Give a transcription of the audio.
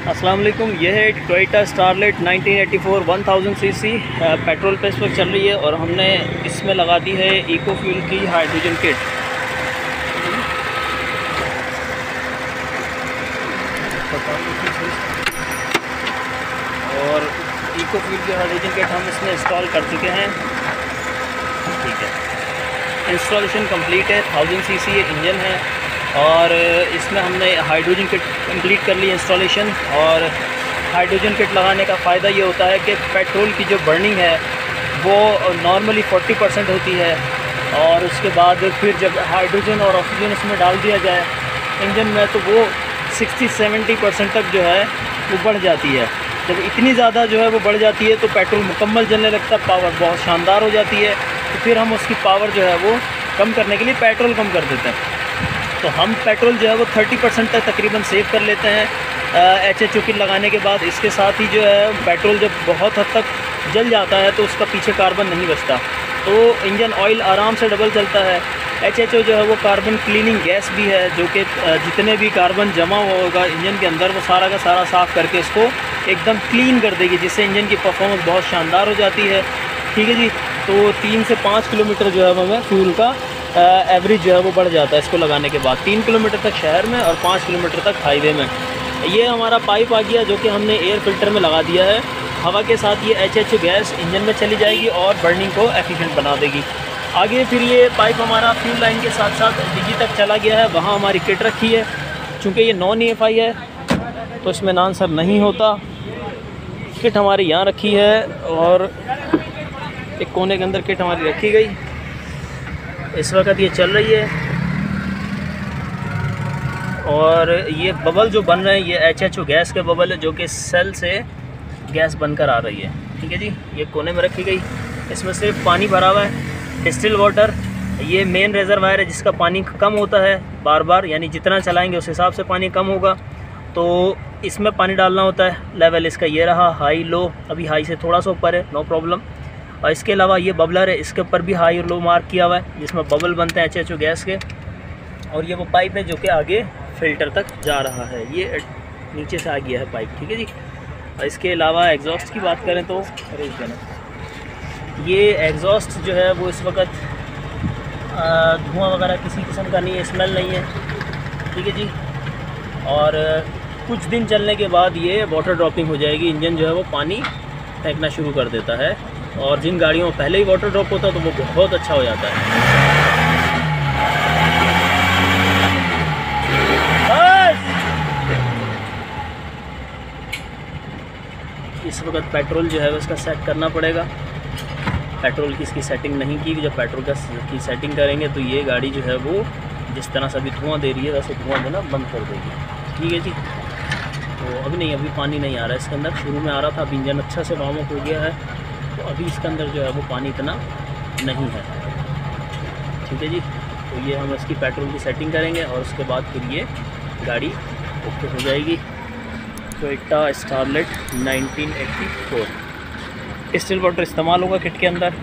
अस्सलाम वालेकुम। यह है टोयोटा स्टारलेट 1984 1000 सीसी पेट्रोल पे इस वक्त चल रही है और हमने इसमें लगा दी है इको फ्यूल की हाइड्रोजन किट। और इको फ्यूल की हाइड्रोजन किट हम इसमें इंस्टॉल कर चुके हैं। ठीक है, इंस्टॉलेशन कंप्लीट है। 1000 सीसी ये इंजन है और इसमें हमने हाइड्रोजन किट कंप्लीट कर ली इंस्टॉलेशन। और हाइड्रोजन किट लगाने का फ़ायदा ये होता है कि पेट्रोल की जो बर्निंग है वो नॉर्मली 40% होती है और उसके बाद फिर जब हाइड्रोजन और ऑक्सीजन इसमें डाल दिया जाए इंजन में तो वो 60-70% तक जो है वो बढ़ जाती है। जब इतनी ज़्यादा जो है वो बढ़ जाती है तो पेट्रोल मुकम्मल जलने लगता है, पावर बहुत शानदार हो जाती है। तो फिर हम उसकी पावर जो है वो कम करने के लिए पेट्रोल कम कर देते हैं। तो हम पेट्रोल जो है वो 30% तक तकरीबन सेव कर लेते हैं HHO किट लगाने के बाद। इसके साथ ही जो है पेट्रोल जब बहुत हद तक जल जाता है तो उसका पीछे कार्बन नहीं बचता, तो इंजन ऑयल आराम से डबल चलता है। HHO जो है वो कार्बन क्लीनिंग गैस भी है जो कि जितने भी कार्बन जमा होगा इंजन के अंदर वो सारा का सारा साफ़ करके इसको एकदम क्लीन कर देगी, जिससे इंजन की परफॉर्मेंस बहुत शानदार हो जाती है। ठीक है जी, तो 3 से 5 किलोमीटर जो है हमें फ्यूल का एवरेज जो है वो बढ़ जाता है इसको लगाने के बाद। 3 किलोमीटर तक शहर में और 5 किलोमीटर तक हाईवे में। ये हमारा पाइप आ गया जो कि हमने एयर फिल्टर में लगा दिया है। हवा के साथ ये HHO गैस इंजन में चली जाएगी और बर्निंग को एफिशिएंट बना देगी। आगे फिर ये पाइप हमारा फ्यूल लाइन के साथ साथ DG तक चला गया है। वहाँ हमारी किट रखी है, चूँकि ये नॉन EFI है तो इसमें आंसर नहीं होता। किट हमारी यहाँ रखी है और एक कोने के अंदर किट हमारी रखी गई। इस वक्त ये चल रही है और ये बबल जो बन रहे हैं ये HHO गैस के बबल है जो कि सेल से गैस बनकर आ रही है। ठीक है जी, ये कोने में रखी गई। इसमें सिर्फ पानी भरा हुआ है, डिस्टिल वाटर। ये मेन रिजर्वायर है जिसका पानी कम होता है बार बार, यानी जितना चलाएंगे उस हिसाब से पानी कम होगा, तो इसमें पानी डालना होता है। लेवल इसका ये रहा, हाई लो। अभी हाई से थोड़ा सा ऊपर है, नो प्रॉब्लम। और इसके अलावा ये बबलर है, इसके ऊपर भी हाई और लो मार्क किया हुआ है जिसमें बबल बनते हैं HHO गैस के। और ये वो पाइप है जो कि आगे फ़िल्टर तक जा रहा है, ये नीचे से आ गया है पाइप। ठीक है जी। और इसके अलावा एग्जॉस्ट की बात करें तो ये एग्जॉस्ट जो है वो इस वक्त धुआं वगैरह किसी किस्म का नहीं है, स्मेल नहीं है। ठीक है जी। और कुछ दिन चलने के बाद ये वाटर ड्रॉपिंग हो जाएगी, इंजन जो है वो पानी फेंकना शुरू कर देता है। और जिन गाड़ियों में पहले ही वाटर ड्रॉप होता है तो वो बहुत अच्छा हो जाता है। इस वक्त पेट्रोल जो है उसका सेट करना पड़ेगा। पेट्रोल की इसकी सेटिंग नहीं की। जब पेट्रोल की सेटिंग करेंगे तो ये गाड़ी जो है वो जिस तरह से अभी धुआं दे रही है वैसे धुआं देना बंद कर देगी। ठीक है जी। तो अभी नहीं, अभी पानी नहीं आ रहा है इसके अंदर। शुरू में आ रहा था, अभी इंजन अच्छा से वार्म अप हो गया है तो अभी इसके अंदर जो है वो पानी इतना नहीं है। ठीक है जी। तो ये हम इसकी पेट्रोल की सेटिंग करेंगे और उसके बाद फिर ये गाड़ी ओके हो जाएगी। टोयोटा स्टारलेट 1984 स्टिल वाटर इस्तेमाल होगा किट के अंदर।